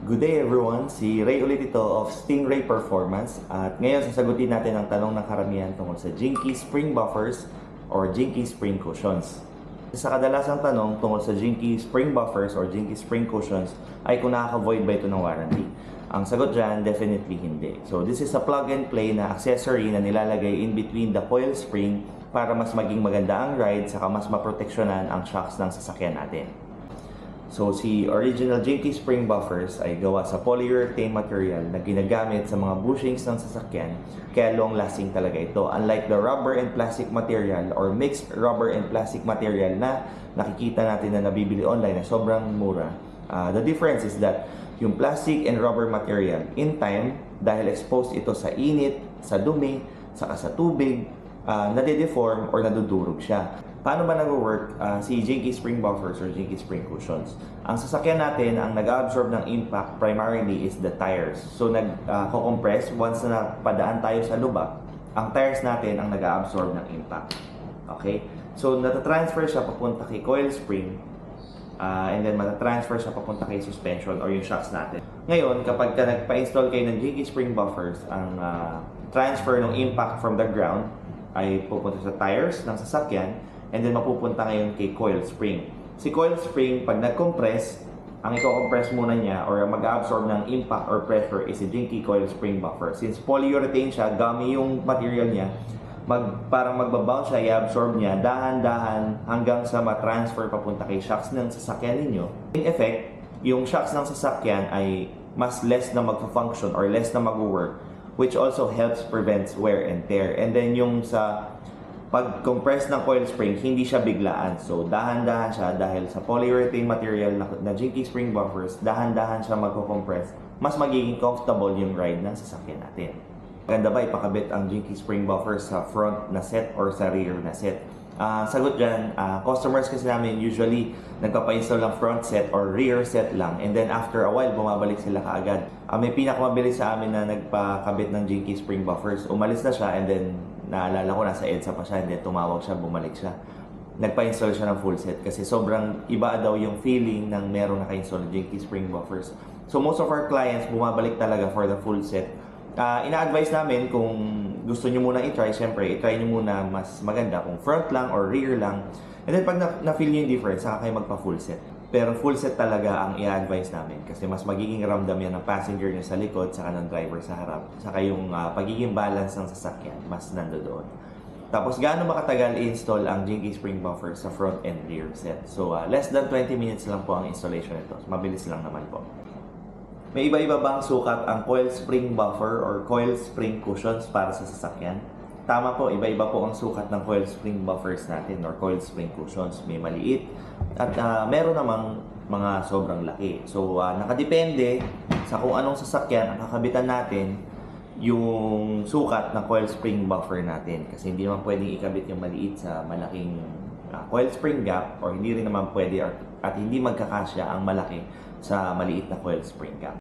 Good day everyone, si Ray ulit ito of Stingray Performance at ngayon sasagutin natin ang tanong ng karamihan tungkol sa Jinky Spring Buffers or Jinky Spring Cushions. Sa kadalasang tanong tungkol sa Jinky Spring Buffers or Jinky Spring Cushions ay kung nakaka-void ba ito ng warranty. Ang sagot dyan, definitely hindi. So this is a plug and play na accessory na nilalagay in between the coil spring para mas maging maganda ang ride saka mas maproteksyonan ang shocks ng sasakyan natin. So, si original Jinky Spring Buffers ay gawa sa polyurethane material na ginagamit sa mga bushings ng sasakyan, kaya long-lasting talaga ito. Unlike the rubber and plastic material or mixed rubber and plastic material na nakikita natin na nabibili online na sobrang mura, the difference is that yung plastic and rubber material, in time, dahil exposed ito sa init, sa dumi, saka sa tubig, nade-deform or nadudurog siya. Paano ba nag-work si Jinky Spring Buffers or Jinky Spring Cushions? Ang sasakyan natin, ang nag-absorb ng impact primarily is the tires. So nag-compress, once na napadaan tayo sa lubak, ang tires natin ang nag-absorb ng impact. Okay? So natatransfer siya papunta kay coil spring, and then matatransfer siya papunta kay suspension or yung shocks natin. Ngayon, kapag nagpa-install kayo ng Jinky Spring Buffers, ang transfer ng impact from the ground ay pupunta sa tires ng sasakyan, and then mapupunta ngayon kay coil spring. Si coil spring, pag nag-compress, ang i-compress muna niya or mag-absorb ng impact or pressure is si Jinky coil spring buffer. Since polyurethane siya, gummy yung material niya, parang magbabounce siya, i-absorb niya, dahan-dahan hanggang sa ma-transfer papunta kay shocks ng sasakyan ninyo. In effect, yung shocks ng sasakyan ay mas less na mag-function or less na mag-work, which also helps prevent wear and tear. And then yung sa pag-compress ng coil spring, hindi siya biglaan. So, dahan-dahan siya dahil sa polyurethane material na Jinky Spring Buffers, dahan-dahan siya magko-compress. Mas magiging comfortable yung ride ng sasakyan natin. Maganda ba ipakabit ang Jinky Spring Buffers sa front na set or sa rear na set? Sagot dyan, customers kasi namin usually nagpapa-install ng front set or rear set lang. And then after a while, bumabalik sila kaagad. May pinakamabilis sa amin na nagpakabit ng Jinky Spring Buffers. Umalis na siya and then naalala ko nasa EDSA pa siya and then tumawag siya, bumalik siya. Nagpa-install siya ng full set kasi sobrang iba daw yung feeling ng merong naka-install ng Jinky Spring Buffers. So most of our clients bumabalik talaga for the full set. Ina-advise namin kung gusto nyo muna i-try, syempre, i-try nyo muna mas maganda kung front lang or rear lang. And then pag na-feel nyo yung difference, saka kayo magpa-full set. Pero full set talaga ang i-advise namin kasi mas magiging ramdam yan ng passenger nyo sa likod, saka ng driver sa harap. Saka yung pagiging balance ng sasakyan, mas nandoon. Tapos gaano ba katagal i-install ang Jinky Spring Buffer sa front and rear set? So less than 20 minutes lang po ang installation nito. Mabilis lang naman po. May iba-iba bang sukat ang coil spring buffer or coil spring cushions para sa sasakyan? Tama po, iba-iba po ang sukat ng coil spring buffers natin or coil spring cushions. May maliit at meron namang mga sobrang laki. So, nakadepende sa kung anong sasakyan ang kakabitan natin yung sukat ng coil spring buffer natin. Kasi hindi naman pwedeng ikabit yung maliit sa malaking coil spring gap or hindi rin naman pwede at hindi magkakasya ang malaki sa maliit na coil spring gap.